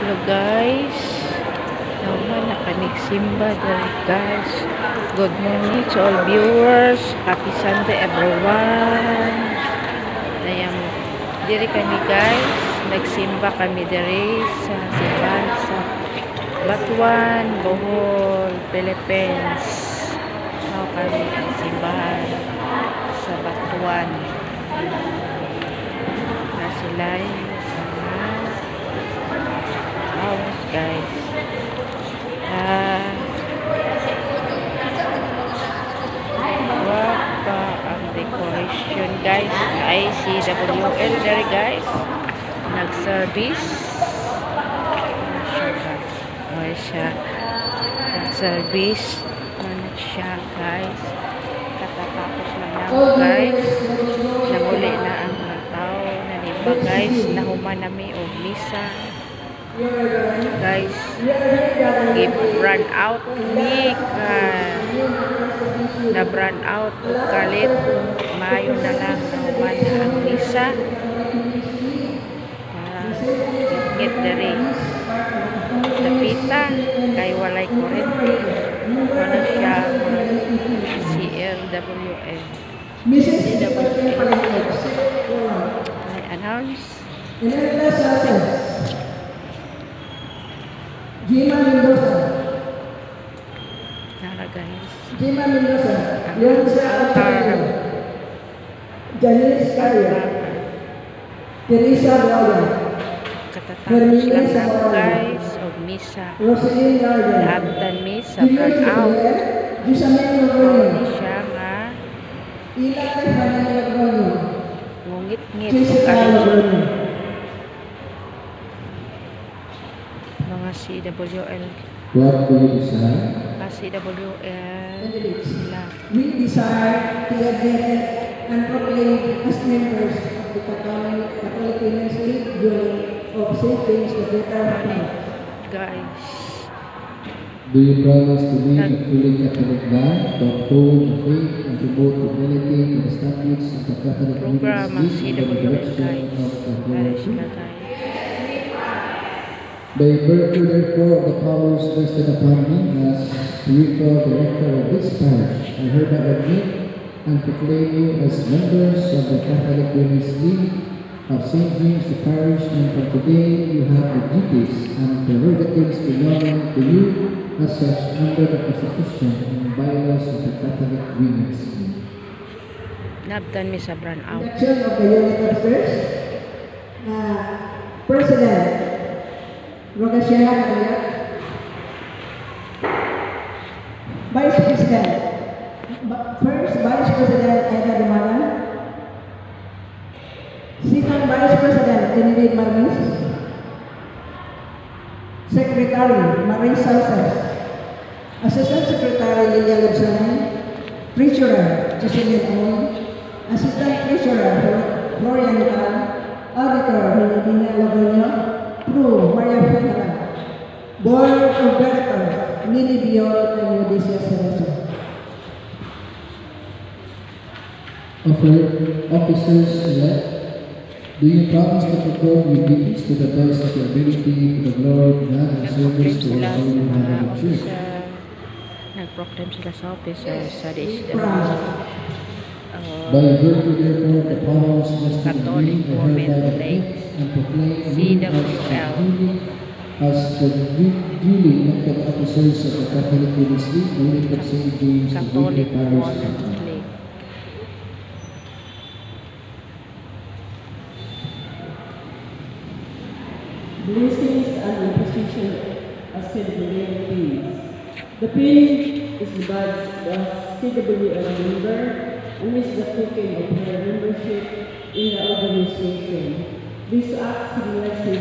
Hello guys, naman nakanigsimba dali guys. Good morning to all viewers. Happy Sunday everyone. Ayan, diri kami guys. Nagsimba kami diri sa simbahan sa Batuan, Bohol, Philippines. Now kami ang simbahan sa Batuan. Na sila guys. Wag pa ang decoration guys. ICWL there guys. Nag-service. Siya. Nag-service. Siya guys. Katatapos na lang guys. Namuli na ang mga tao. Nanimba guys. Nahuman nami o misa. Guys, give run out ni na run out kalit mayo na lang naman ang misa get dere napita kay walay kurente wala siya CLWN I announce Gima Mendoza. Nara guys. Gima Mendoza. Leonza Altair. Janice Kaya. Teresa Brauer. Katatapos lang ako guys o misa. Rosalyn Garden. Lahat misa burn out. Gisamen Hindi siya nga Ila kay Hanay Lagrono. ngungit-ngit Jessica Lagrono. mga CWL. What do you decide? CWL sila. We decide to admit and proclaim as members of the Catholic Women's League Bureau of St. James the Greater. Guys. Do you promise to be a fully Catholic man, to uphold the faith and promote fidelity to the statutes of the Catholic Program ang Women's League and the CWL direction guys. of the Para Lord? sila guys. By virtue therefore of the powers vested upon me as spiritual director of this parish, I hereby admit and proclaim you as members of the Catholic Women's League of St. James the Parish, and from today you have the duties and prerogatives belonging to you as such under the Constitution and bylaws of the Catholic Women's League. Nabdan mi sa burn out. Election of the unit officers. President Rogaciana Maria. Vice President. First Vice President Aida Dumana. Second Vice President Genevieve Marmis. Secretary Marie Salsas. Assistant Secretary Lilia Lubsanan. Treasurer Jocelyn Amon. Assistant Treasurer Florian Tan. Auditor Helena Lagoño. Crew Maria Fenera. Board of Directors Nini Biol and Eudisia Cerezo. Officers-elect, do you promise to perform your duties to the best of your ability for the Lord God and service to Nag-proclaim our sila Holy sa mga Catholic Church? officer. Nag-proclaim sila sa officer sa By virtue therefore of the powers vested in Catholic me, I Women hereby League, admit and proclaim you CWL. as the duly elected officers of the Catholic Women's League, unit of St. James, the Catholic Greater Parish. Women's League. Blessings and imposition as CWL fees. The fee is divided the CWL member and is the token of her membership in the organization. This act symbolizes